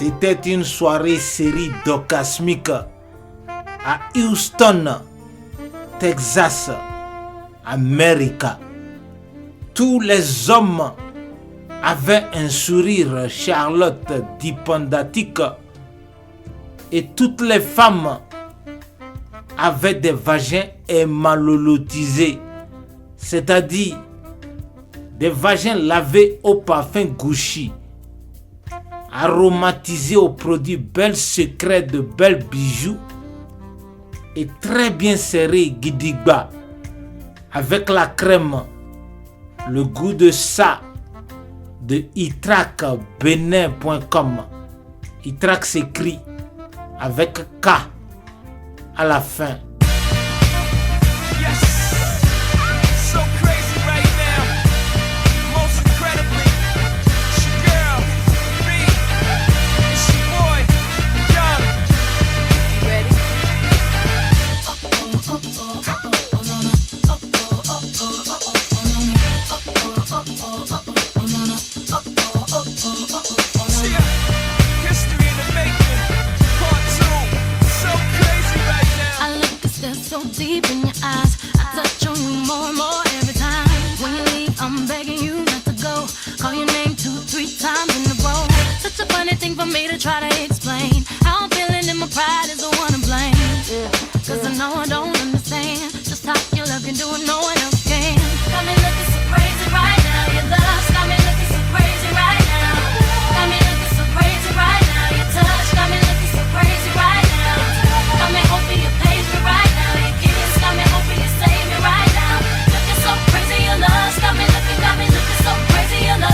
C'était une soirée série orgasmique à Houston, Texas, Amérique. Tous les hommes avaient un sourire Charlotte dipendatique et toutes les femmes avaient des vagins émalolotisés, c'est-à-dire des vagins lavés au parfum Gucci, aromatisés aux produits Bel Secret de belles bijoux et très bien serrés Gidigba avec la crème, le goût de ça de itracbenin.com. Itrac s'écrit avec K à la fin. Deep in your eyes, I touch on you more and more every time. When you leave, I'm begging you not to go. Call your name 2-3 times in a row. Such a funny thing for me to try to explain. How I'm feeling and my pride is the one to blame. Cause I know I don't understand just how your love can do it, no one else can. Got me looking so crazy right now. Your love's got me looking so crazy right now. Got me looking so crazy right now. Your touch got me looking so crazy right now. Got me hoping you page me right now. Got me hoping you save me right now. Looking so crazy, your love got me looking so crazy, your love.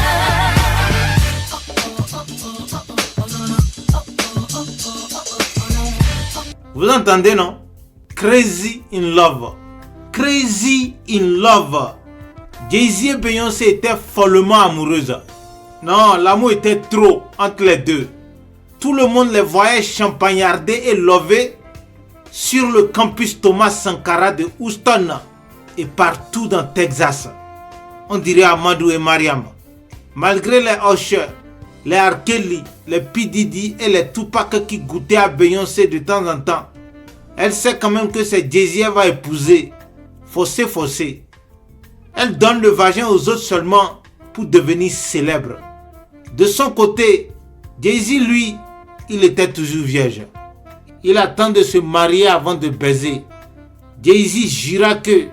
Vous entendez, non? Crazy in love. Crazy in love. Jay-Z et Beyoncé étaient follement amoureuses. Non, l'amour était trop entre les deux. Tout le monde les voyait champagnarder et lover sur le campus Thomas Sankara de Houston et partout dans Texas. On dirait Amadou et Mariam. Malgré les Usher, les R. Kelly, les P. Diddy et les Tupac qui goûtaient à Beyoncé de temps en temps, elle sait quand même que c'est Jay-Z va épouser. Fossé. Elle donne le vagin aux autres seulement pour devenir célèbre. De son côté, Jay-Z, lui, il était toujours vierge. Il attend de se marier avant de baiser. Jay-Z jura que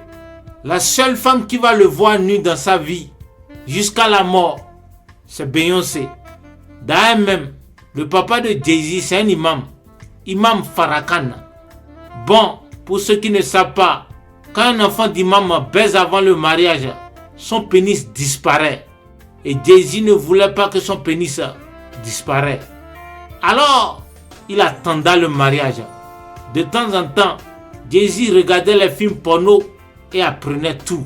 la seule femme qui va le voir nu dans sa vie, jusqu'à la mort, c'est Beyoncé. D'ailleurs même, le papa de Jay-Z, c'est un imam Farrakhan. Bon, pour ceux qui ne savent pas, quand un enfant d'imam baise avant le mariage, son pénis disparaît. Et Jay-Z ne voulait pas que son pénis disparaisse. Alors, il attendait le mariage. De temps en temps, Jay-Z regardait les films porno et apprenait tout.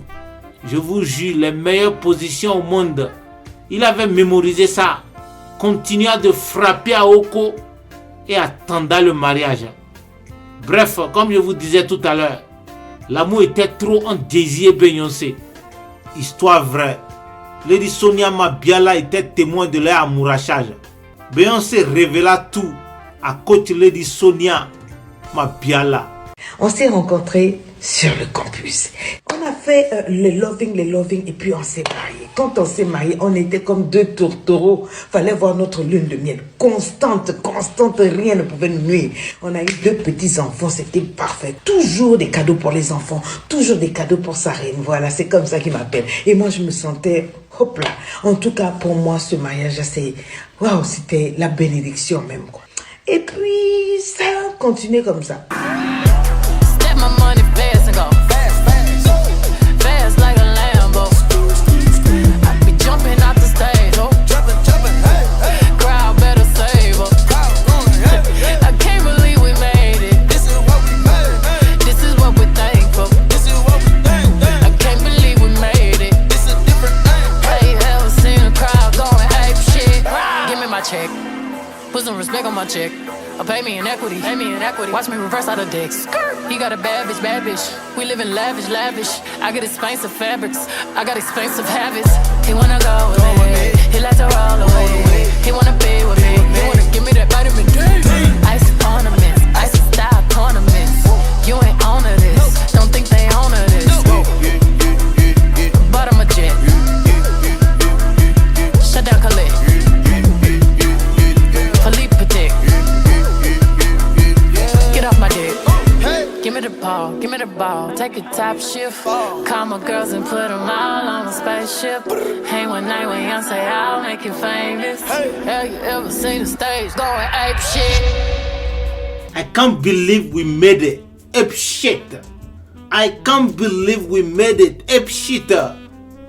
Je vous jure, les meilleures positions au monde. Il avait mémorisé ça. Continuait de frapper à Oko et attendait le mariage. Bref, comme je vous disais tout à l'heure, l'amour était trop entre Jay-Z et Beyoncé. Histoire vraie. Lady Sonia Mabiala était témoin de leur amourachage. Beyoncé révéla tout à coach Lady Sonia Mabiala. On s'est rencontrés sur le campus. On a fait le loving et puis on s'est mariés. Quand on s'est mariés, on était comme deux tourtereaux. Fallait voir notre lune de miel. Constante, rien ne pouvait nous nuire. On a eu 2 petits enfants, c'était parfait. Toujours des cadeaux pour les enfants, toujours des cadeaux pour sa reine. Voilà, c'est comme ça qu'il m'appelle. Et moi, je me sentais, hop là. En tout cas, pour moi, ce mariage, c'était la bénédiction même, quoi. Et puis, ça a continué comme ça. Check. Put some respect on my check. Pay me in equity. Watch me reverse out of dicks. He got a bad bitch. We live in lavish. I get expensive fabrics. I got expensive habits. He wanna go with me. He like to roll away. He wanna be with me. He wanna give me that vitamin D. Ice ornaments, ice style ornaments. You ain't on to this, don't think they own to this. Bottom of jet. Shut down Khalid. Philippe Dick. Get off my dick. Give me the ball, give me the ball. Take a top shift. Call my girls and put them all on a spaceship. Hang one night with Beyonce, I'll make you famous. Have you ever seen the stage going ape shit? I can't believe we made it. Ape shit. I can't believe we made it. Ape shit. Ha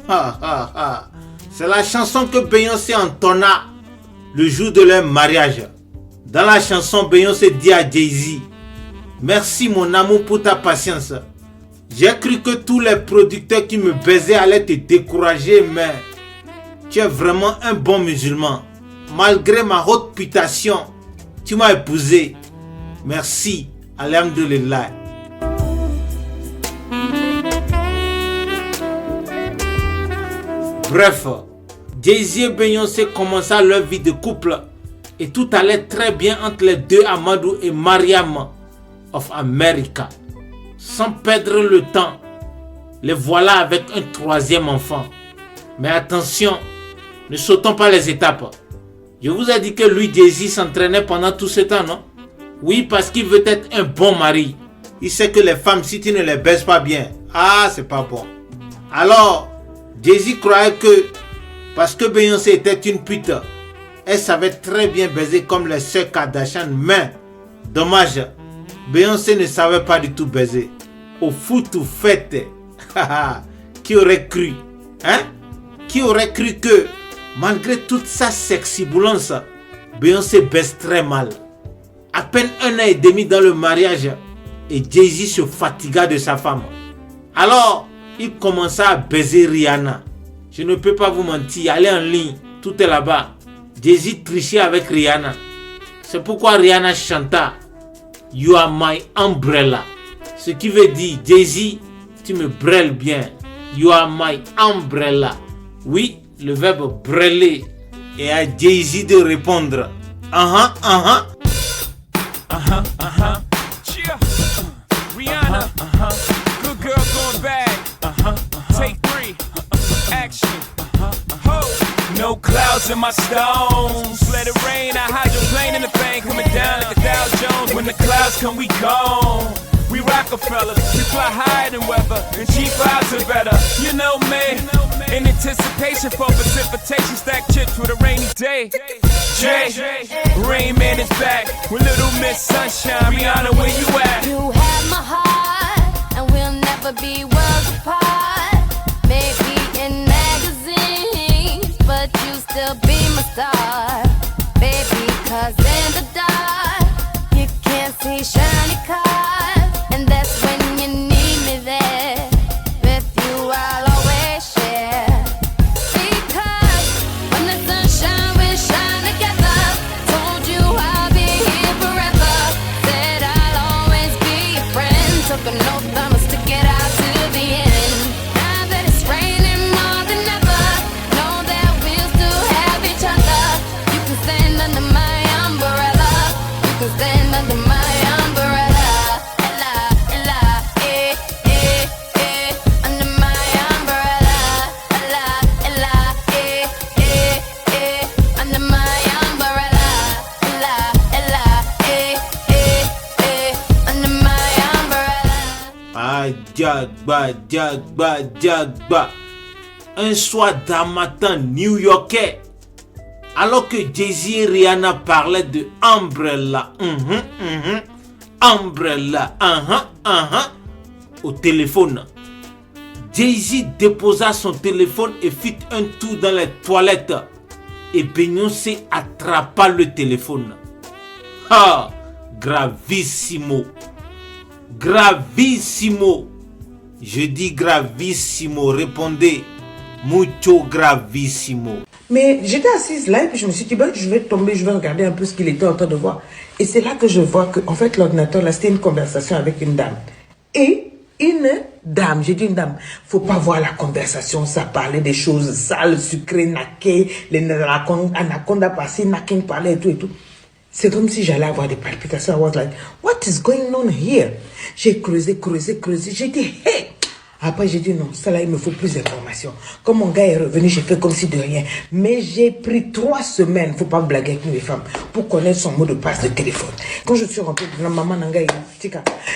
ha ha. C'est la chanson que Beyoncé entonna le jour de leur mariage. Dans la chanson, Beyoncé dit à Jay-Z: merci mon amour pour ta patience. J'ai cru que tous les producteurs qui me baisaient allaient te décourager, mais tu es vraiment un bon musulman. Malgré ma haute réputation, tu m'as épousé. Merci, alhamdulillah. Bref, Jay-Z et Beyoncé commençaient leur vie de couple et tout allait très bien entre les deux, Amadou et Mariam of America. Sans perdre le temps, les voilà avec un troisième enfant. Mais attention, ne sautons pas les étapes. Je vous ai dit que lui, Jay-Z, s'entraînait pendant tout ce temps, non? Oui, parce qu'il veut être un bon mari. Il sait que les femmes, si tu ne les baises pas bien, c'est pas bon. Alors, Jay-Z croyait que parce que Beyoncé était une pute, elle savait très bien baiser comme les sœurs Kardashian, mais dommage, Beyoncé ne savait pas du tout baiser. Au foot ou fête, qui aurait cru, hein? Qui aurait cru que malgré toute sa sexiboulance, Beyoncé baise très mal. À peine 1 an et demi dans le mariage et Jay-Z se fatigua de sa femme. Alors, il commença à baiser Rihanna. Je ne peux pas vous mentir, allez en ligne, tout est là-bas. Jay-Z trichait avec Rihanna. C'est pourquoi Rihanna chanta You are my umbrella. Ce qui veut dire, Jay-Z, tu me brûles bien. You are my umbrella. Oui, le verbe brûler. Et à Jay-Z de répondre Rihanna, good girl going bad. Take 3, action. No clouds in my stones. Let it rain, I hydroplane in the thing coming down like a Dow Jones. When the clouds come, we gone. We Rockefeller, we fly higher than weather, and cheap vibes are better. You know me, in anticipation for precipitation, stack chips with a rainy day. Jay, Rain Man is back with Little Miss Sunshine. Rihanna, where you at? You have my heart, and we'll never be worlds apart. Maybe in magazines, but you still be my star. Baby, 'cause in the dark, you can't see shiny cars. And that's when you need me there. With you, I'll always share. Because when the sunshine, we shine together. Told you I'll be here forever. Said I'll always be your friend. Took an oath, I'ma stick it out to the end. Now that it's raining more than ever, know that we'll still have each other. You can stand under my umbrella. You can stand under my umbrella. Under my umbrella. Under my umbrella. Under my umbrella. Jagba. Un soir d'un matin new-yorkais, alors que Jay-Z et Rihanna parlaient de umbrella, umbrella, au téléphone, Jay-Z déposa son téléphone et fit un tour dans les toilettes et Beyoncé attrapa le téléphone. Gravissimo. Gravissimo. Je dis gravissimo. Répondez. Mucho gravissimo. Mais j'étais assise là et puis je me suis dit, ben, je vais tomber, je vais regarder un peu ce qu'il était en train de voir. Et c'est là que je vois que, en fait, l'ordinateur, là, c'était une conversation avec une dame. Et une dame, j'ai dit une dame, faut pas voir la conversation, ça parlait des choses sales, sucrées, naquées, les anacondas passés, naquin parlait et tout et tout. C'est comme si j'allais avoir des palpitations. I was like, what is going on here? J'ai creusé. J'ai dit, hey! Après, j'ai dit non, ça là, il me faut plus d'informations. Comme mon gars est revenu, j'ai fait comme si de rien. Mais j'ai pris 3 semaines, faut pas blaguer avec nous les femmes, pour connaître son mot de passe de téléphone. Quand je suis rentrée dans maman Nanga,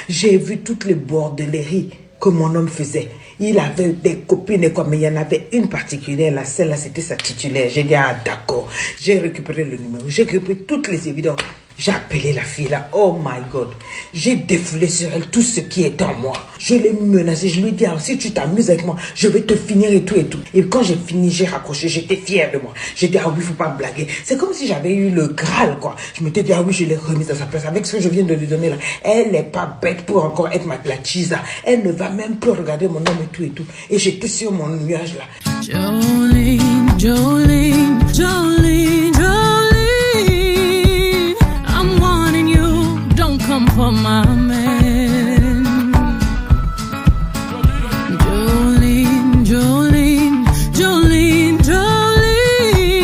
j'ai vu toutes les bordelleries que mon homme faisait. Il avait des copines et quoi, mais il y en avait une particulière, là, celle-là, c'était sa titulaire. J'ai dit, ah d'accord, j'ai récupéré le numéro, j'ai récupéré toutes les évidences. J'ai appelé la fille là, oh my God. J'ai défoulé sur elle tout ce qui est en moi. Je l'ai menacée, je lui ai dit, ah, si tu t'amuses avec moi, je vais te finir et tout et tout. Et quand j'ai fini, j'ai raccroché, j'étais fière de moi. J'ai dit, ah oui, faut pas blaguer. C'est comme si j'avais eu le Graal, quoi. Je m'étais dit, ah oui, je l'ai remise à sa place. Avec ce que je viens de lui donner là, elle n'est pas bête pour encore être la chisa. Elle ne va même plus regarder mon homme et tout. Et j'étais sur mon nuage là. Jolene, Jolene, Jolene, Jolene, I'm wanting you, don't come for my man. Jolene, Jolene, Jolene, Jolene,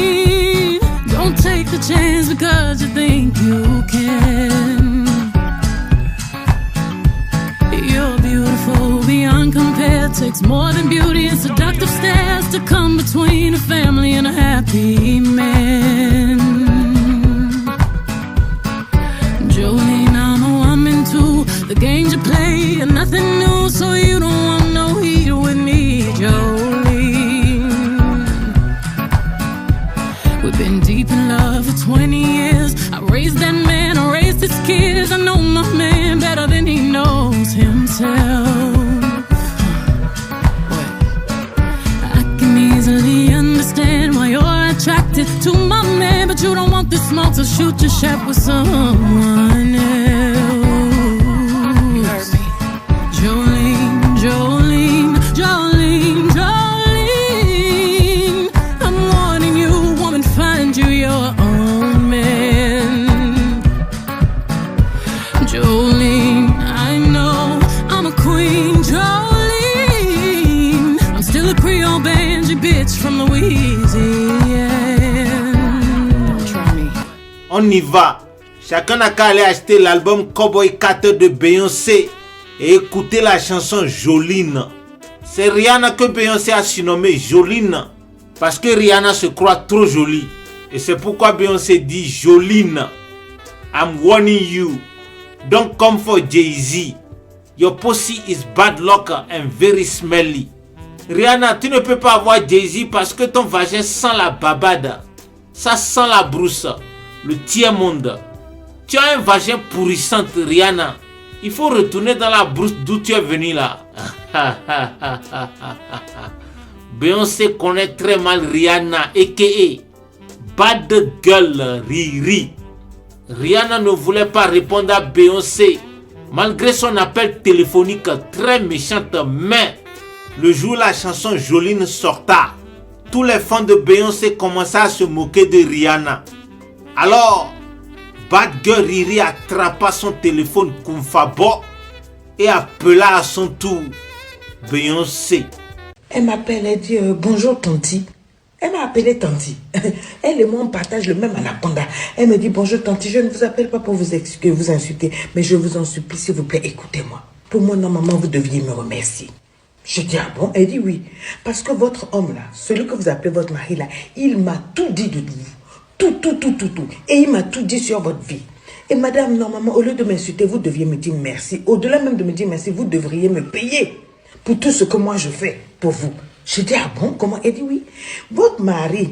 don't take the chance because you think you can. You're beautiful beyond compare, takes more than beauty and seductive stares to come between a family and a happy man. Jolene, I'm a woman too. The games you play are nothing new, so you don't want no heat with me, Jolene. We've been deep in love for 20 years. I raised that man, I raised his kids. I know my man better than he knows himself. Easily understand why you're attracted to my man, but you don't want the smoke, so shoot your shot with someone else. Jolene, Jolene, Jolene, Jolene, I'm warning you, woman, find you your own man. Jolene, I know I'm a queen, Jolene, I'm still a Creole banjo bitch from Louisiana. Don't try me. On y va. Chacun n'a qu'à aller acheter l'album Cowboy Carter de Beyoncé et écouter la chanson Jolene. C'est Rihanna que Beyoncé a surnommé Jolene parce que Rihanna se croit trop jolie. Et c'est pourquoi Beyoncé dit Jolene. I'm warning you. Don't come for Jay-Z. Your pussy is bad luck and very smelly. Rihanna, tu ne peux pas avoir Jay-Z parce que ton vagin sent la babade. Ça sent la brousse, le tiers-monde. Tu as un vagin pourrissant, Rihanna. Il faut retourner dans la brousse d'où tu es venu là. Beyoncé connaît très mal Rihanna, a.k.a. Bad Girl Riri. Rihanna ne voulait pas répondre à Beyoncé, malgré son appel téléphonique très méchante, mais le jour où la chanson Jolene sorta, tous les fans de Beyoncé commençaient à se moquer de Rihanna. Alors, Bad Girl Riri attrapa son téléphone Kumfabo et appela à son tour Beyoncé. Elle m'appelle, elle dit bonjour Tanti. Elle m'a appelé Tanti. Elle et moi on partage le même anaconda. Elle me dit bonjour Tanti, je ne vous appelle pas pour vous excuser, vous insulter, mais je vous en supplie, s'il vous plaît, écoutez-moi. Pour moi, normalement, vous deviez me remercier. Je dis, ah bon? Elle dit oui. Parce que votre homme là, celui que vous appelez votre mari là, il m'a tout dit de vous. Tout. Et il m'a tout dit sur votre vie. Et madame, normalement, au lieu de m'insulter, vous deviez me dire merci. Au-delà même de me dire merci, vous devriez me payer pour tout ce que moi je fais pour vous. Je dis, ah bon? Comment? Elle dit oui. Votre mari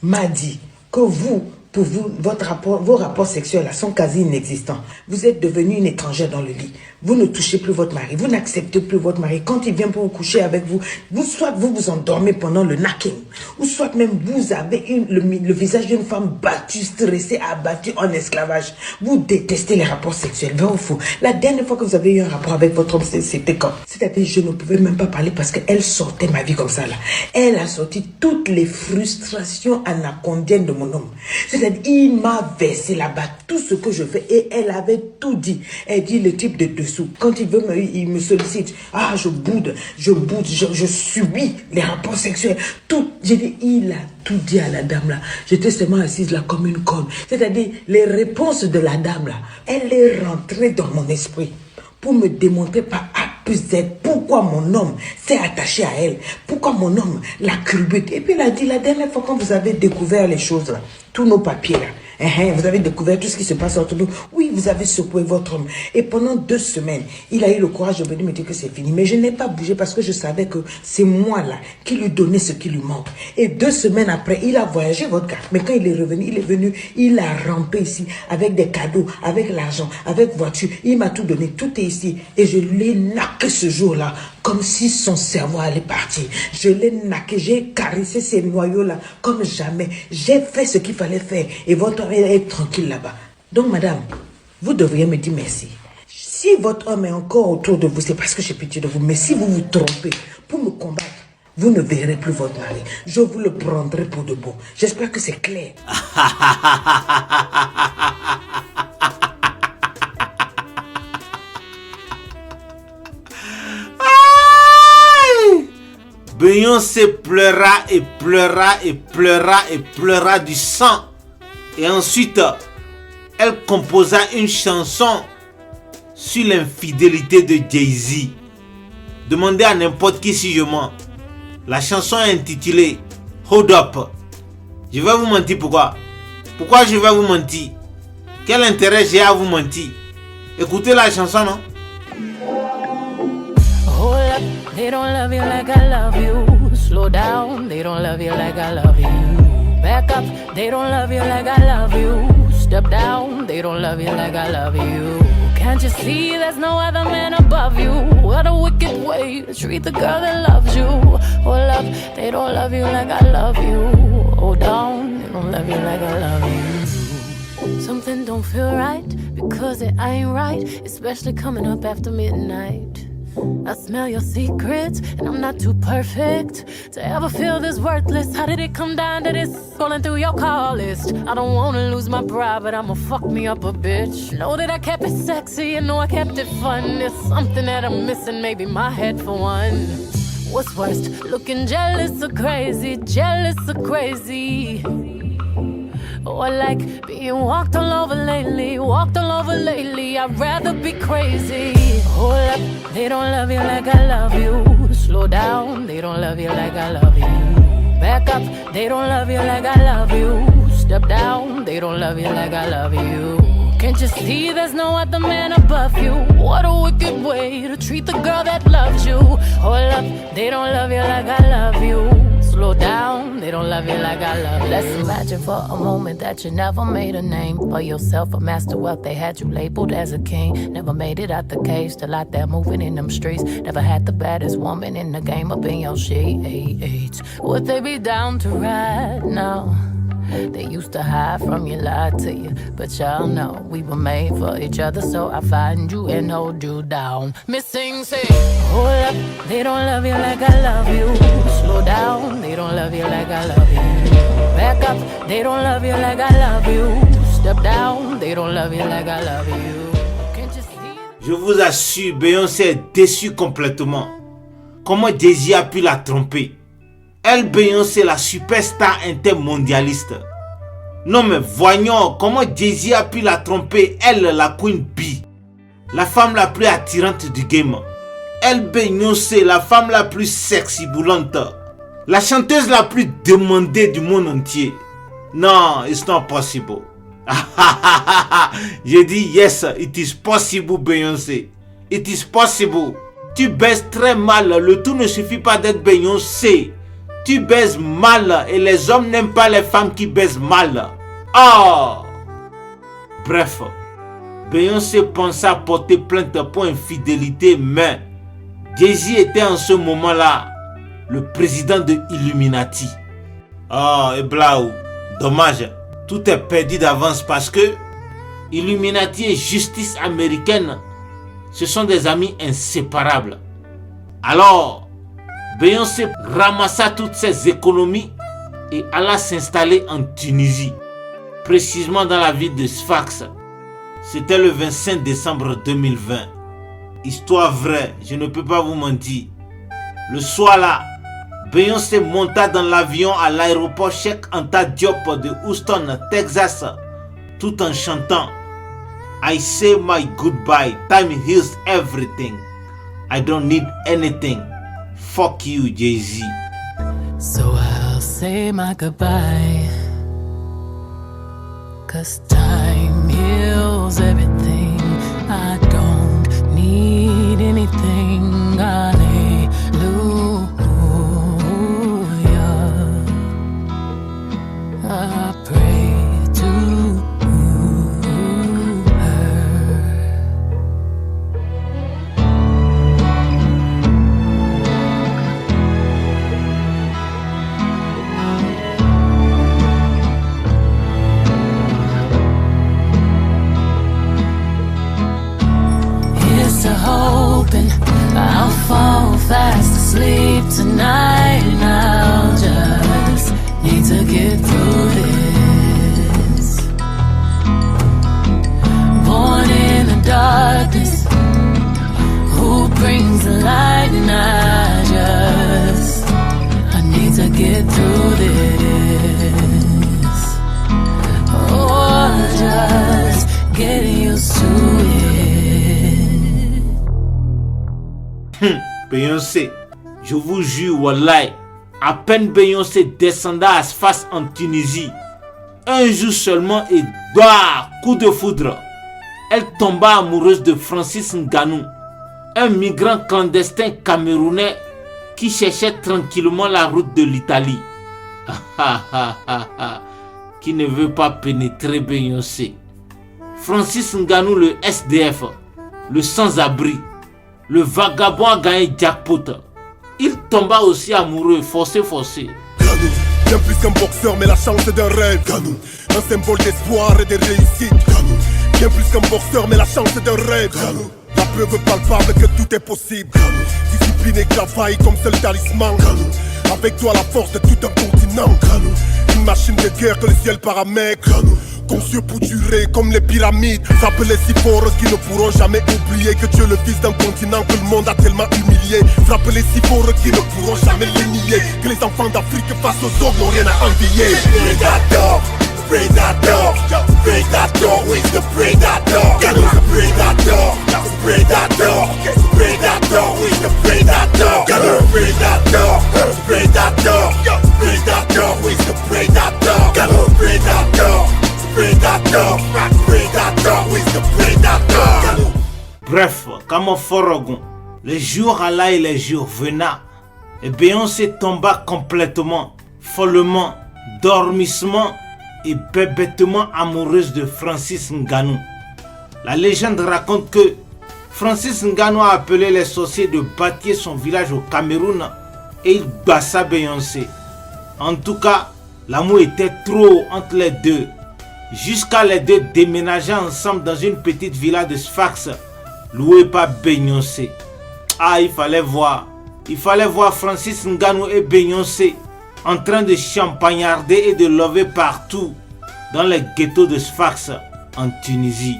m'a dit que vous, pour vous, vos rapports sexuels là, sont quasi inexistants. Vous êtes devenue une étrangère dans le lit. Vous ne touchez plus votre mari. Vous n'acceptez plus votre mari. Quand il vient pour vous coucher avec vous, soit vous vous endormez pendant le knacking, ou soit même vous avez le visage d'une femme battue, stressée, abattue, en esclavage. Vous détestez les rapports sexuels. Vrai ou faux? La dernière fois que vous avez eu un rapport avec votre homme, c'était quand? C'est-à-dire, je ne pouvais même pas parler parce qu'elle sortait ma vie comme ça là. Elle a sorti toutes les frustrations anacondiennes de mon homme. C'est-à-dire, il m'a versé là-bas tout ce que je fais et elle avait tout dit. Elle dit le type de dessous. Quand il me sollicite, je boude, je subis les rapports sexuels. Tout. J'ai dit, il a tout dit à la dame là. J'étais seulement assise là comme une conne. C'est-à-dire, les réponses de la dame là, elle est rentrée dans mon esprit pour me démontrer par A plus Z pourquoi mon homme s'est attaché à elle, pourquoi mon homme la culbute. Et puis il a dit, la dernière fois quand vous avez découvert les choses là, tous nos papiers là, vous avez découvert tout ce qui se passe entre nous. Oui, vous avez secoué votre homme. Et pendant 2 semaines, il a eu le courage de venir me dire que c'est fini. Mais je n'ai pas bougé parce que je savais que c'est moi là qui lui donnais ce qui lui manque. Et 2 semaines après, il a voyagé, votre gars. Mais quand il est venu, il a rampé ici avec des cadeaux, avec l'argent, avec voiture. Il m'a tout donné, tout est ici. Et je l'ai naqué ce jour-là, comme si son cerveau allait partir. Je l'ai naqué, j'ai caressé ces noyaux-là comme jamais. J'ai fait ce qu'il fallait faire. Et votre homme est tranquille là-bas. Donc, madame, vous devriez me dire merci. Si votre homme est encore autour de vous, c'est parce que j'ai pitié de vous. Mais si vous vous trompez pour me combattre, vous ne verrez plus votre mari. Je vous le prendrai pour de bon. J'espère que c'est clair. Beyoncé pleura et pleura et pleura et pleura du sang. Et ensuite, elle composa une chanson sur l'infidélité de Jay-Z. Demandez à n'importe qui si je mens. La chanson est intitulée Hold Up. Je vais vous mentir pourquoi. Pourquoi je vais vous mentir? Quel intérêt j'ai à vous mentir? Écoutez la chanson, non? Hold up, they don't love you like I love you. Slow down, they don't love you like I love you. Back up, they don't love you like I love you. Step down, they don't love you like I love you. Can't you see there's no other man above you? What a wicked way to treat the girl that loves you. Hold up, they don't love you like I love you. Hold down, they don't love you like I love you. Something don't feel right because it ain't right, especially coming up after midnight. I smell your secrets, and I'm not too perfect to ever feel this worthless. How did it come down to this? Scrolling through your call list. I don't wanna lose my pride, but I'ma fuck me up a bitch. Know that I kept it sexy, and know I kept it fun. There's something that I'm missing, maybe my head for one. What's worst, looking jealous or crazy, jealous or crazy? Or like being walked all over lately, walked all over lately. I'd rather be crazy. Hold up, they don't love you like I love you. Slow down, they don't love you like I love you. Back up, they don't love you like I love you. Step down, they don't love you like I love you. Can't you see there's no other man above you? What a wicked way to treat the girl that loves you. Hold up, they don't love you like I love you. Slow down, they don't love you like I love you. Let's imagine for a moment that you never made a name for yourself, a master wealth. They had you labeled as a king. Never made it out the cage, still out there moving in them streets. Never had the baddest woman in the game up in your sheets. Would they be down to ride now? They used to hide from you, lied to you, but y'all know we were made for each other, so I find you and hold you down. Missing say, hold up, they don't love you like I love you. Slow down, they don't love you like I love you. Back up, they don't love you like I love you. Step down, they don't love you like I love you. Can't you see? Je vous assure, Beyoncé est déçue complètement. Comment Jay-Z a pu la tromper? Elle, Beyoncé, la superstar intermondialiste. Non mais voyons comment Jay-Z a pu la tromper. Elle, la Queen Bee, la femme la plus attirante du game. Elle, Beyoncé, la femme la plus sexy boulante, la chanteuse la plus demandée du monde entier. Non, it's not possible. J'ai dit yes, it is possible, Beyoncé. It is possible. Tu baises très mal. Le tout ne suffit pas d'être Beyoncé. Tu baises mal et les hommes n'aiment pas les femmes qui baisent mal. Oh! Bref, Beyoncé pensa porter plainte pour infidélité, mais Jay-Z était en ce moment-là le président de Illuminati. Oh, et blau, dommage, tout est perdu d'avance parce que Illuminati et justice américaine, ce sont des amis inséparables. Alors, Beyoncé ramassa toutes ses économies et alla s'installer en Tunisie. précisément dans la ville de Sfax. C'était le 25 décembre 2020. Histoire vraie, je ne peux pas vous mentir. Le soir là, Beyoncé monta dans l'avion à l'aéroport Cheikh Anta Diop de Houston, Texas, tout en chantant I say my goodbye, time heals everything. I don't need anything. Fuck you, Jay-Z. So I'll say my goodbye, 'cause time heals everything. I don't need anything. Hallelujah. I pray to her. Here's to hoping I'll fall fast asleep tonight, and I'll just need to get through this. Born in the darkness, who brings the light? And I need to get through this. Oh, just get used to it. Beyoncé, je vous jure, wallahi, à peine Beyoncé descenda à Sfax en Tunisie, un jour seulement et bah, coup de foudre, elle tomba amoureuse de Francis Ngannou, un migrant clandestin camerounais qui cherchait tranquillement la route de l'Italie. Qui ne veut pas pénétrer Beyoncé. Francis Ngannou, le SDF, le sans-abri, le vagabond a gagné jackpot. Il tomba aussi amoureux, forcé. Ganou, bien plus qu'un boxeur, mais la chance d'un rêve. Ganou, un symbole d'espoir et de réussite. Ganou, bien plus qu'un boxeur, mais la chance d'un rêve. Ganou, la preuve palpable que tout est possible. Ganou, discipline et travail comme seul talisman. Ganou, avec toi la force de tout un continent. Ganou, une machine de guerre que le ciel paramètre. Ganou, conçu pour durer comme les pyramides. Frappe les si forts qui ne pourront jamais oublier que tu es le fils d'un continent que le monde a tellement humilié. Frappe les si forts qui ne pourront jamais les nier. Que les enfants d'Afrique face aux autres n'ont rien à envier. Predator, Predator, Predator, who is the Predator? Ganou, the Predator, Predator, Predator, who is the Predator? Ganou, Predator, Predator, Predator, who is the Predator? Ganou, Predator, Predator, Predator, who is the Predator? Bref, comme Forogon, les jours allaient et les jours venaient, et Beyoncé tomba complètement, follement, dormissement et bébêtement amoureuse de Francis Ngannou. La légende raconte que Francis Ngannou a appelé les sorciers de bâtir son village au Cameroun et il bassa Beyoncé. En tout cas, l'amour était trop entre les deux, jusqu'à les deux déménager ensemble dans une petite villa de Sfax, louée par Beyoncé. Ah, il fallait voir Francis Ngannou et Beyoncé en train de champagnarder et de lover partout dans les ghettos de Sfax en Tunisie.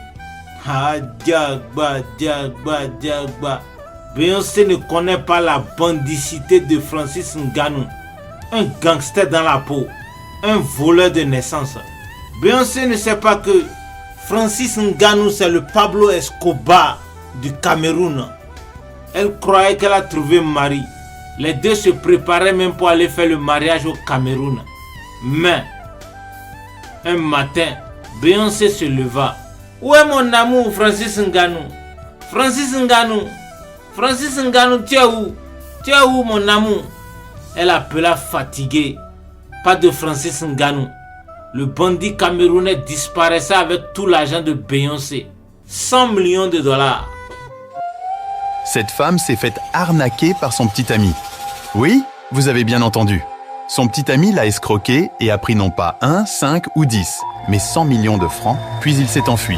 Ah, Diagba. Beyoncé ne connaît pas la bandicité de Francis Ngannou, un gangster dans la peau, un voleur de naissance. Beyoncé ne sait pas que Francis Ngannou c'est le Pablo Escobar du Cameroun. Elle croyait qu'elle a trouvé un mari. Les deux se préparaient même pour aller faire le mariage au Cameroun. Mais, un matin, Beyoncé se leva. Où est mon amour, Francis Ngannou? Francis Ngannou, tu es où? Tu es où, mon amour? Elle appela fatiguée. Pas de Francis Ngannou. Le bandit camerounais disparaissait avec tout l'argent de Beyoncé. 100 millions de dollars. Cette femme s'est faite arnaquer par son petit ami. Oui, vous avez bien entendu. Son petit ami l'a escroqué et a pris non pas 1, 5 ou 10, mais 100 millions de francs, puis il s'est enfui.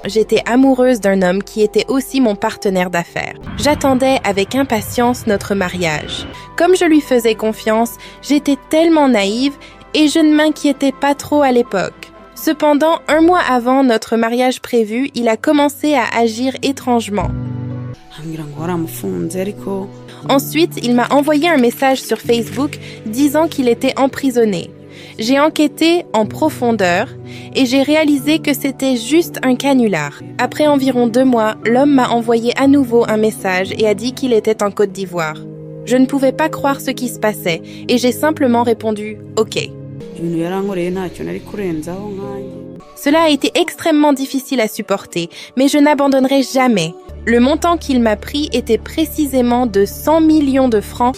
J'étais amoureuse d'un homme qui était aussi mon partenaire d'affaires. J'attendais avec impatience notre mariage. Comme je lui faisais confiance, j'étais tellement naïve et je ne m'inquiétais pas trop à l'époque. Cependant, 1 mois avant notre mariage prévu, il a commencé à agir étrangement. Ensuite, il m'a envoyé un message sur Facebook disant qu'il était emprisonné. J'ai enquêté en profondeur et j'ai réalisé que c'était juste un canular. Après environ 2 mois, l'homme m'a envoyé à nouveau un message et a dit qu'il était en Côte d'Ivoire. Je ne pouvais pas croire ce qui se passait et j'ai simplement répondu « OK ». Cela a été extrêmement difficile à supporter, mais je n'abandonnerai jamais. Le montant qu'il m'a pris était précisément de 100 millions de francs.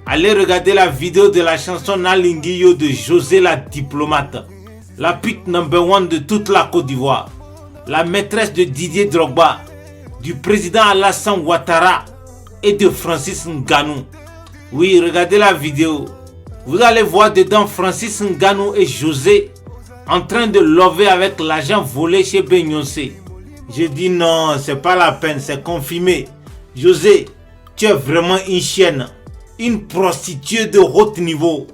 Allez regarder la vidéo de la chanson Nalinguiyo de José la diplomate, la pute number 1 de toute la Côte d'Ivoire, la maîtresse de Didier Drogba, du président Alassane Ouattara et de Francis Ngannou. Oui, regardez la vidéo. Vous allez voir dedans Francis Ngannou et José en train de lover avec l'argent volé chez Beyoncé. Je dis non, c'est pas la peine, c'est confirmé. José, tu es vraiment une chienne, une prostituée de haut niveau.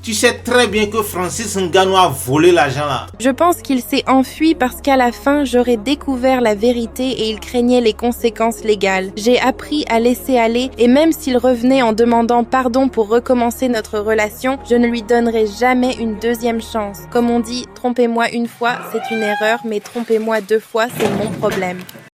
Tu sais très bien que Francis Ngannou a volé l'argent là. Je pense qu'il s'est enfui parce qu'à la fin, j'aurais découvert la vérité et il craignait les conséquences légales. J'ai appris à laisser aller et même s'il revenait en demandant pardon pour recommencer notre relation, je ne lui donnerai jamais une deuxième chance. Comme on dit, trompez-moi une fois, c'est une erreur, mais trompez-moi 2 fois, c'est mon problème.